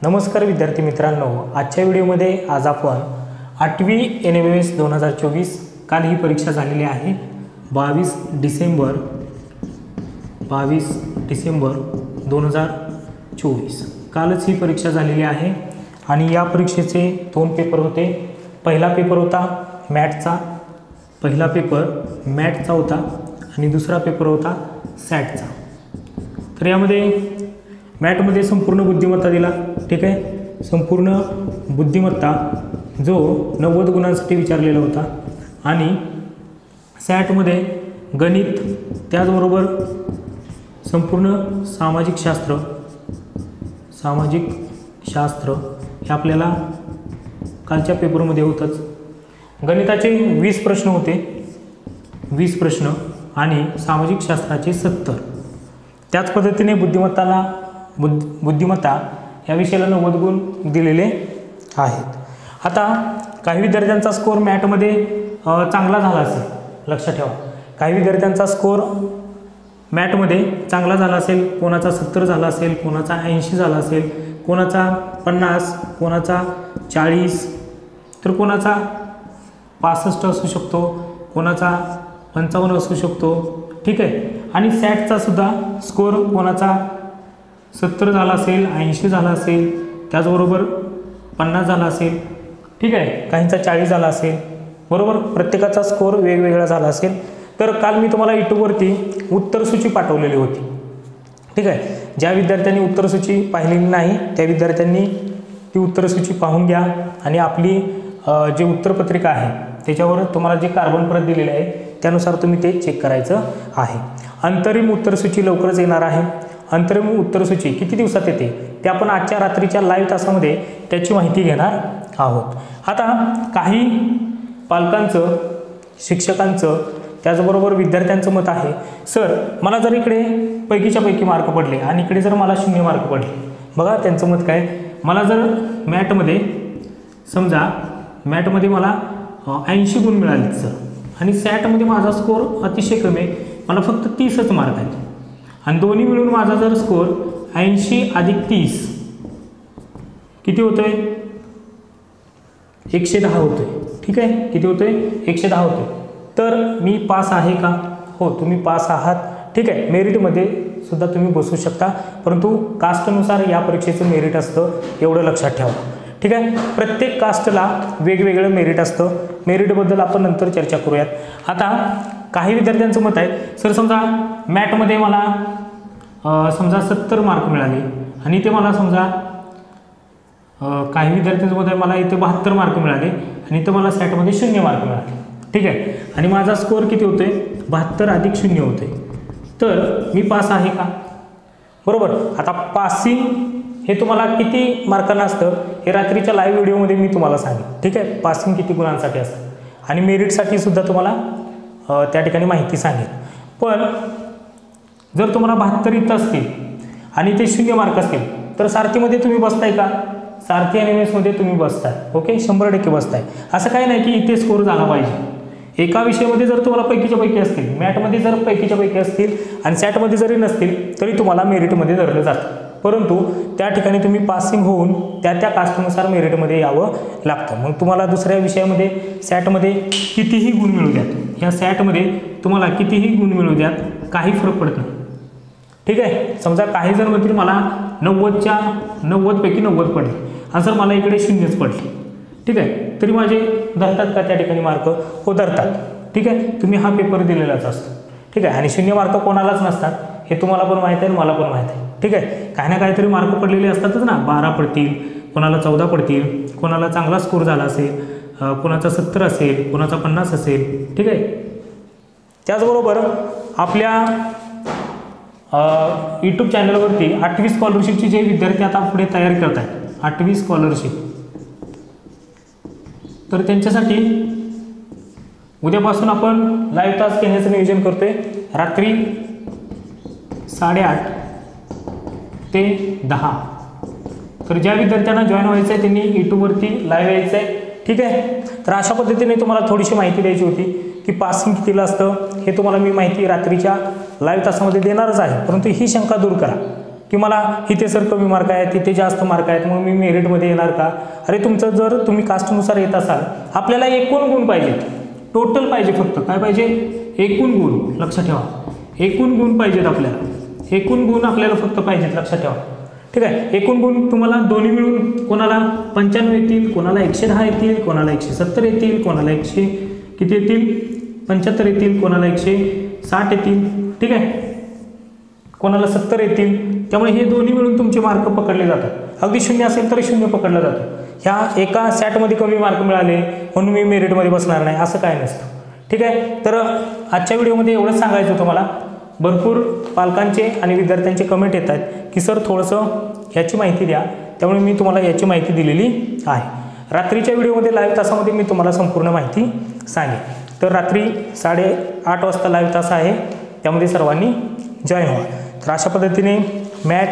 नमस्कार विद्यार्थी मित्रांनो, आजच्या व्हिडिओमध्ये आज आपण 8वी NMS 2024 काल ही परीक्षा झालेली आहे 22 डिसेंबर 2024 कालच ही परीक्षा झालेली आहे आणि या परीक्षेचे 2 पेपर होते। पहिला पेपर होता मॅथचा, पहिला पेपर मॅथचा होता आणि दुसरा पेपर होता सॅटचा। तर यामध्ये मॅथमध्ये संपूर्ण बुद्धिमत्ता दिला, ठीक आहे, संपूर्ण बुद्धिमत्ता जो 90 गुणांसाठी विचारलेला होता आणि सॅटमध्ये गणित, त्याचबरोबर संपूर्ण सामाजिक शास्त्र हे आपल्याला कालच्या पेपरमध्ये होतंच। गणिताचे 20 प्रश्न होते, 20 प्रश्न आणि सामाजिक शास्त्राचे 70। त्याच पद्धतीने बुद्धिमत्ता या विषयाला 90 गुण दिलेले आहेत। आता काही विद्यार्थ्यांचा स्कोअर मॅथमध्ये चांगला झाला असेल, लक्षात ठेवा, काही विद्यार्थ्यांचा स्कोअर मॅथमध्ये चांगला झाला असेल, कोणाचा 70 झाला असेल, कोणाचा 80 झाला असेल, कोणाचा 50, कोणाचा 40, तर कोणाचा 65 असू शकतो, कोणाचा 55 असू शकतो, ठीक आहे। आणि सॅटचा सुद्धा स्कोअर कोणाचा 70 झाला असेल, 80 झाला असेल, त्याचबरोबर 50 झाला असेल, ठीक आहे, काहींचा 40 झाला असेल, बरोबर, प्रत्येकाचा स्कोअर वेगवेगळा झाला असेल। तर काल मी तुम्हाला यूट्यूबवरती उत्तरसूची पाठवलेली होती, ठीक आहे। ज्या विद्यार्थ्यांनी उत्तरसूची पाहिलेली नाही त्या विद्यार्थ्यांनी ती उत्तरसूची पाहून घ्या आणि आपली जे उत्तरपत्रिका आहे त्याच्यावर तुम्हाला जे कार्बन प्रत दिलेले आहे त्यानुसार तुम्ही ते चेक करायचं आहे। अंतरिम उत्तरसूची लवकरच येणार आहे। अंतरिम उत्तरसूची किती दिवसात येते ते आपण आजच्या रात्रीच्या लाईव्ह तासामध्ये त्याची माहिती घेणार आहोत। आता काही पालकांचं, शिक्षकांचं, त्याचबरोबर विद्यार्थ्यांचं मत आहे, सर मला जर इकडे पैकीच्या पैकी मार्क पडले आणि इकडे जर मला 0 मार्क पडले, बघा त्यांचं मत काय, मला जर मॅथमध्ये समजा मॅथमध्ये मला 80 गुण मिळाले सर आणि सॅटमध्ये माझा स्कोअर अतिशय कमी आहे, मला फक्त 30च मार्क आहेत आणि दोन्ही मिळून माझा जर स्कोअर 80 अधिक 30 किती होतोय, 110 होतोय, ठीक आहे, किती होतोय, 110 होतोय। तर मी पास आहे का? हो, तुम्ही पास आहात, ठीक आहे। मेरिटमध्ये सुद्धा तुम्ही बसू शकता, परंतु कास्टनुसार या परीक्षेचं मेरिट असतं, एवढं लक्षात ठेवा, ठीक आहे। प्रत्येक कास्टला वेगवेगळं मेरिट असतं, मेरिटबद्दल आपण नंतर चर्चा करूयात। आता काही विद्यार्थ्यांचं मत आहे, सर समजा मॅथमध्ये मला समजा 70 मार्क मिळाले आणि ते मला समजा काही विद्यार्थ्यांचं मत आहे मला इथे 72 मार्क मिळाले आणि इथं मला सॅटमध्ये 0 मार्क मिळाले, ठीक आहे, आणि माझा स्कोअर किती होतोय, 72 अधिक 0 होतोय, तर मी पास आहे का? बरोबर। आता पासिंग हे तुम्हाला किती मार्कांना असतं हे रात्रीच्या लाईव्ह व्हिडिओमध्ये मी तुम्हाला सांगेन, ठीक आहे, पासिंग किती गुणांसाठी असतं आणि मेरिटसाठी सुद्धा तुम्हाला त्या ठिकाणी माहिती सांगेल। पण जर तुम्हाला 72 इथं असतील आणि ते 0 मार्क असतील तर सारथीमध्ये तुम्ही बसताय का? सारथी NMS मध्ये तुम्ही बसताय, ओके, 100% बसताय। असं काही नाही की इथे स्कोअर झाला पाहिजे। एका विषयामध्ये जर तुम्हाला पैकीच्या पैकी असतील, मॅथमध्ये जर पैकीच्या पैकी असतील आणि सॅटमध्ये जरी नसतील तरी तुम्हाला मेरिटमध्ये धरलं जातं, परंतु त्या ठिकाणी तुम्ही पासिंग होऊन त्या कास्टनुसार मेरिटमध्ये यावं लागतं। मग तुम्हाला दुसऱ्या विषयामध्ये सॅटमध्ये कितीही गुण मिळू द्यात, ह्या सॅटमध्ये तुम्हाला कितीही गुण मिळू द्यात काही फरक पडत नाही, ठीक आहे। समजा काही जण म्हणतील मला 90 पैकी 90 पडले आणि सर मला इकडे 0च पडले, ठीक आहे, तरी माझे धरतात का त्या ठिकाणी मार्क? हो, धरतात, ठीक आहे। तुम्ही हा पेपर दिलेलाच असतो, ठीक आहे, आणि 0 मार्क कोणालाच नसतात हे तुम्हाला पण माहीत आहे, मला पण माहीत आहे, ठीक आहे। काही ना काहीतरी मार्क पडलेले असतातच ना, 12 पडतील, कोणाला 14 पडतील, कोणाला चांगला स्कोर झाला असेल, कोणाचा 70 असेल, कोणाचा 50 असेल, ठीक आहे। त्याचबरोबर आपल्या यूट्यूब चॅनलवरती 8वी स्कॉलरशिपची जे विद्यार्थी आता पुढे तयारी करत आहेत, 8वी स्कॉलरशिप, तर त्यांच्यासाठी उद्यापासून आपण लाईव्ह तास घेण्याचं नियोजन करतोय, रात्री 8:30 ते 10। तर ज्या विद्यार्थ्यांना जॉईन व्हायचं आहे त्यांनी यूट्यूबवरती लाईव्ह यायचं आहे, ठीक आहे। तर अशा पद्धतीने तुम्हाला थोडीशी माहिती द्यायची होती की पासिंग कितीला असतं हे तुम्हाला मी माहिती रात्रीच्या लाईव्ह तासामध्ये देणारच आहे, परंतु ही शंका दूर करा की मला इथे सर कमी मार्क आहेत, तिथे जास्त मार्क आहेत, मग मी मेरिटमध्ये येणार का? अरे तुमचं जर तुम्ही कास्टनुसार येत असाल, आपल्याला एकूण गुण पाहिजेत, टोटल पाहिजे, फक्त काय पाहिजे? एकूण गुण. लक्षात ठेवा, एकूण गुण पाहिजेत आपल्याला, एकूण गुण आपल्याला फक्त पाहिजेत, लक्षात ठेवा. ठीक आहे. एकूण गुण तुम्हाला दोन्ही मिळून कोणाला 95 येतील, कोणाला 110 येतील, कोणाला 170 येतील, कोणाला 100 किती येतील? 75 येतील, कोणाला 160 येतील. ठीक आहे, कोणाला 70 येतील. त्यामुळे हे दोन्ही मिळून तुमचे मार्क पकडले जातात. अगदी 0 असेल तर 0 पकडला जातो. ह्या एका सॅटमध्ये कमी मार्क मिळाले म्हणून मी मेरिटमध्ये बसणार नाही, असं काय नसतं. ठीक आहे. तर आजच्या व्हिडिओमध्ये एवढंच सांगायचं होतं मला. भरपूर पालकांचे आणि विद्यार्थ्यांचे कमेंट येत आहेत की सर थोडंसं याची माहिती द्या, त्यामुळे मी तुम्हाला याची माहिती दिलेली आहे. रात्रीच्या व्हिडिओमध्ये लाईव्ह तासामध्ये मी तुम्हाला संपूर्ण माहिती सांगेन. तर रात्री 8:30 वाजता लाईव्ह तास आहे, त्यामध्ये सर्वांनी जॉईन व्हा. तर अशा पद्धतीने मॅट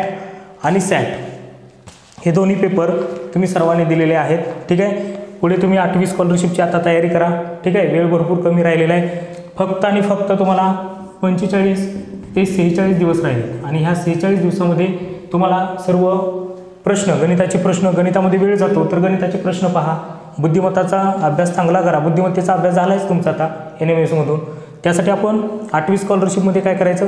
आणि सॅट हे दोन्ही पेपर तुम्ही सर्वांनी दिलेले आहेत. ठीक आहे. पुढे तुम्ही 8वी स्कॉलरशिपची आता तयारी करा. ठीक आहे. वेळ भरपूर कमी राहिलेला आहे. फक्त आणि फक्त तुम्हाला 45 ते 46 दिवस राहिले आणि ह्या 46 दिवसामध्ये तुम्हाला सर्व प्रश्न, गणिताचे प्रश्न, गणितामध्ये वेळ जातो तर गणिताचे प्रश्न पहा, बुद्धिमत्ताचा अभ्यास चांगला करा. बुद्धिमत्तेचा अभ्यास झाला आहेच तुमचा आता NMSमधून. त्यासाठी आपण 8वी स्कॉलरशिपमध्ये काय करायचं?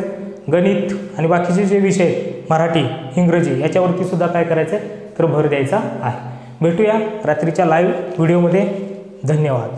गणित आणि बाकीचे जे विषय मराठी, इंग्रजी याच्यावरती सुद्धा काय करायचं तर भर द्यायचा आहे. भेटूया रात्रीच्या लाईव्ह व्हिडिओमध्ये. धन्यवाद.